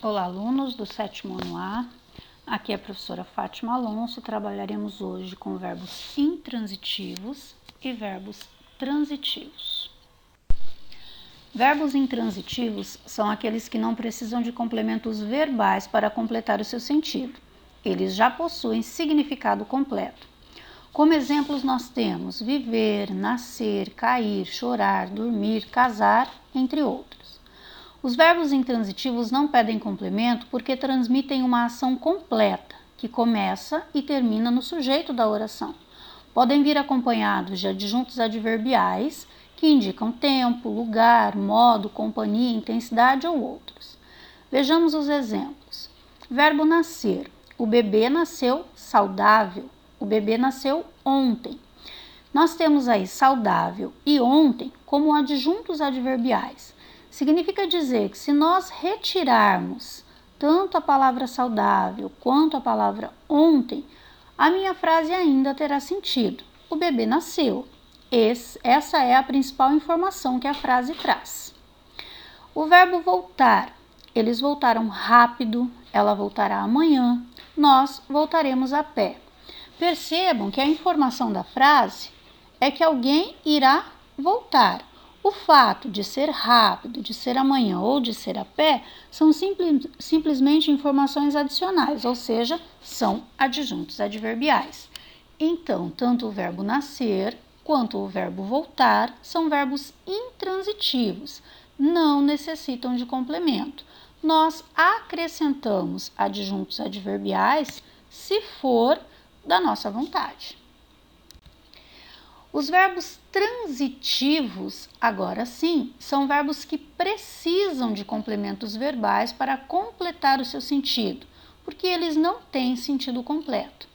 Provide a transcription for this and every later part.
Olá, alunos do sétimo ano A. Aqui é a professora Fátima Alonso. Trabalharemos hoje com verbos intransitivos e verbos transitivos. Verbos intransitivos são aqueles que não precisam de complementos verbais para completar o seu sentido. Eles já possuem significado completo. Como exemplos nós temos viver, nascer, cair, chorar, dormir, casar, entre outros. Os verbos intransitivos não pedem complemento porque transmitem uma ação completa, que começa e termina no sujeito da oração. Podem vir acompanhados de adjuntos adverbiais, que indicam tempo, lugar, modo, companhia, intensidade ou outros. Vejamos os exemplos. Verbo nascer. O bebê nasceu saudável. O bebê nasceu ontem. Nós temos aí saudável e ontem como adjuntos adverbiais. Significa dizer que se nós retirarmos tanto a palavra saudável quanto a palavra ontem, a minha frase ainda terá sentido. O bebê nasceu. Essa é a principal informação que a frase traz. O verbo voltar. Eles voltaram rápido, ela voltará amanhã, nós voltaremos a pé. Percebam que a informação da frase é que alguém irá voltar. O fato de ser rápido, de ser amanhã ou de ser a pé são simplesmente informações adicionais, ou seja, são adjuntos adverbiais. Então, tanto o verbo nascer quanto o verbo voltar são verbos intransitivos, não necessitam de complemento. Nós acrescentamos adjuntos adverbiais se for da nossa vontade. Os verbos transitivos, agora sim, são verbos que precisam de complementos verbais para completar o seu sentido, porque eles não têm sentido completo.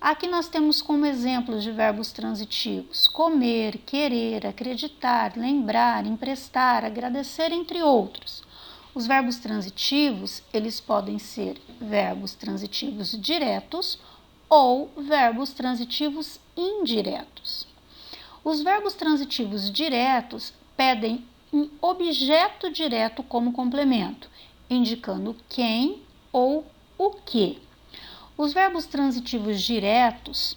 Aqui nós temos como exemplos de verbos transitivos: comer, querer, acreditar, lembrar, emprestar, agradecer, entre outros. Os verbos transitivos, eles podem ser verbos transitivos diretos ou verbos transitivos indiretos. Os verbos transitivos diretos pedem um objeto direto como complemento, indicando quem ou o que. Os verbos transitivos diretos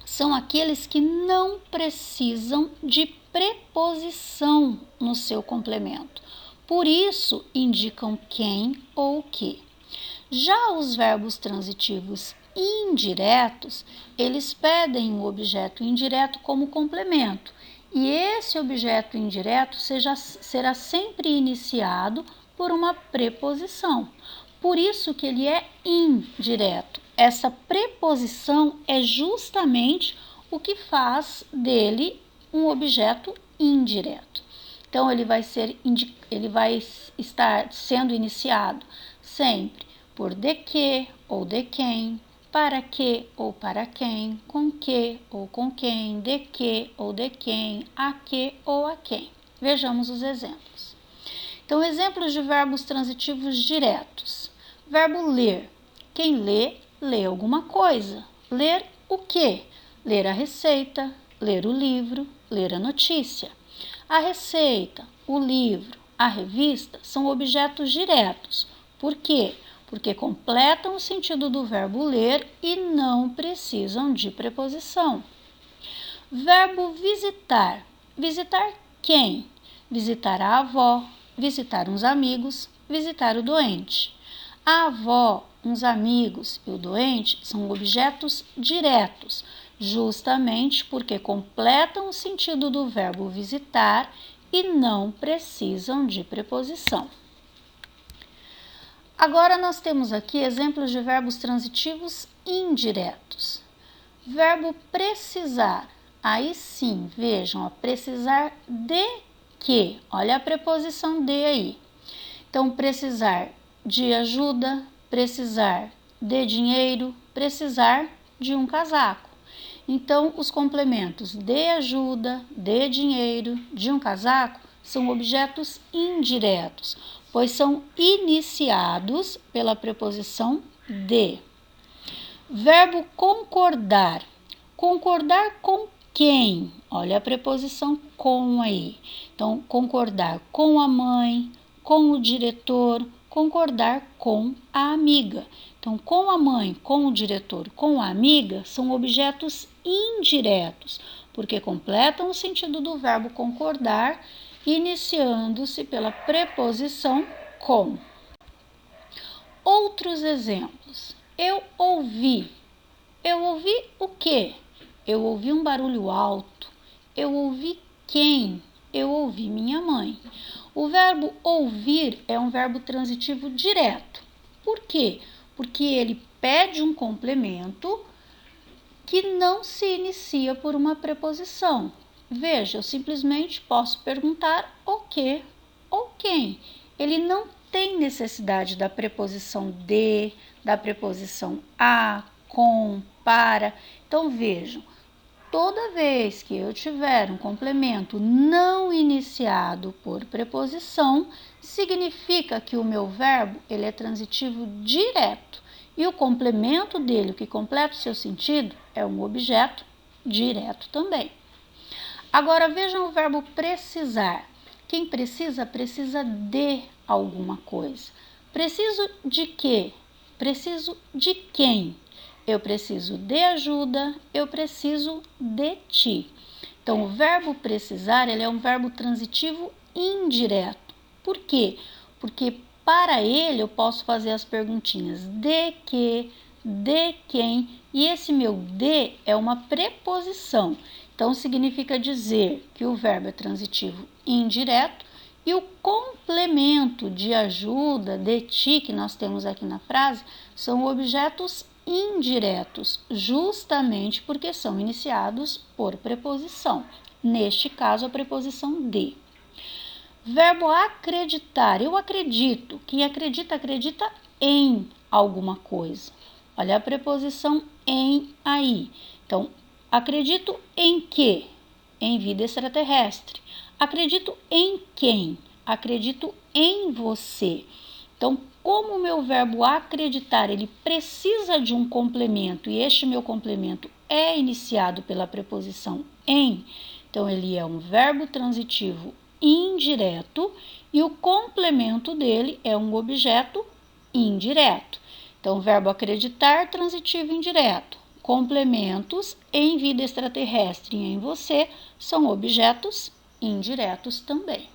são aqueles que não precisam de preposição no seu complemento. Por isso, indicam quem ou o que. Já os verbos transitivos indiretos, eles pedem um objeto indireto como complemento, e esse objeto indireto será sempre iniciado por uma preposição. Por isso que ele é indireto. Essa preposição é justamente o que faz dele um objeto indireto. Então, ele vai estar sendo iniciado sempre por de que ou de quem, para que ou para quem, com que ou com quem, de que ou de quem, a que ou a quem. Vejamos os exemplos. Então, exemplos de verbos transitivos diretos. Verbo ler. Quem lê, lê alguma coisa. Ler o quê? Ler a receita, ler o livro, ler a notícia. A receita, o livro, a revista são objetos diretos. Por quê? Porque completam o sentido do verbo ler e não precisam de preposição. Verbo visitar. Visitar quem? Visitar a avó, visitar uns amigos, visitar o doente. A avó, uns amigos e o doente são objetos diretos, justamente porque completam o sentido do verbo visitar e não precisam de preposição. Agora nós temos aqui exemplos de verbos transitivos indiretos. Verbo precisar. Aí sim, vejam, precisar de quê? Olha a preposição de aí. Então, precisar de ajuda, precisar de dinheiro, precisar de um casaco. Então, os complementos de ajuda, de dinheiro, de um casaco são objetos indiretos, pois são iniciados pela preposição de. Verbo concordar. Concordar com quem? Olha a preposição com aí. Então, concordar com a mãe, com o diretor, concordar com a amiga. Então, com a mãe, com o diretor, com a amiga, são objetos indiretos, porque completam o sentido do verbo concordar, iniciando-se pela preposição com. Outros exemplos. Eu ouvi. Eu ouvi o quê? Eu ouvi um barulho alto. Eu ouvi quem? Eu ouvi minha mãe. O verbo ouvir é um verbo transitivo direto. Por quê? Porque ele pede um complemento que não se inicia por uma preposição. Veja, eu simplesmente posso perguntar o que ou quem. Ele não tem necessidade da preposição de, da preposição a, com, para. Então, vejam, toda vez que eu tiver um complemento não iniciado por preposição, significa que o meu verbo ele é transitivo direto. E o complemento dele, o que completa o seu sentido, é um objeto direto também. Agora vejam o verbo precisar. Quem precisa, precisa de alguma coisa. Preciso de quê? Preciso de quem? Eu preciso de ajuda, eu preciso de ti. Então, o verbo precisar ele é um verbo transitivo indireto. Por quê? Porque para ele eu posso fazer as perguntinhas de que, de quem, e esse meu de é uma preposição. Então, significa dizer que o verbo é transitivo indireto e o complemento de ajuda, de ti, que nós temos aqui na frase, são objetos indiretos, justamente porque são iniciados por preposição. Neste caso, a preposição de. Verbo acreditar. Eu acredito. Quem acredita, acredita em alguma coisa. Olha a preposição em aí. Então, acredito em quê? Em vida extraterrestre. Acredito em quem? Acredito em você. Então, como o meu verbo acreditar, ele precisa de um complemento e este meu complemento é iniciado pela preposição em, então ele é um verbo transitivo indireto e o complemento dele é um objeto indireto. Então, o verbo acreditar, transitivo indireto. Complementos em vida extraterrestre e em você são objetos indiretos também.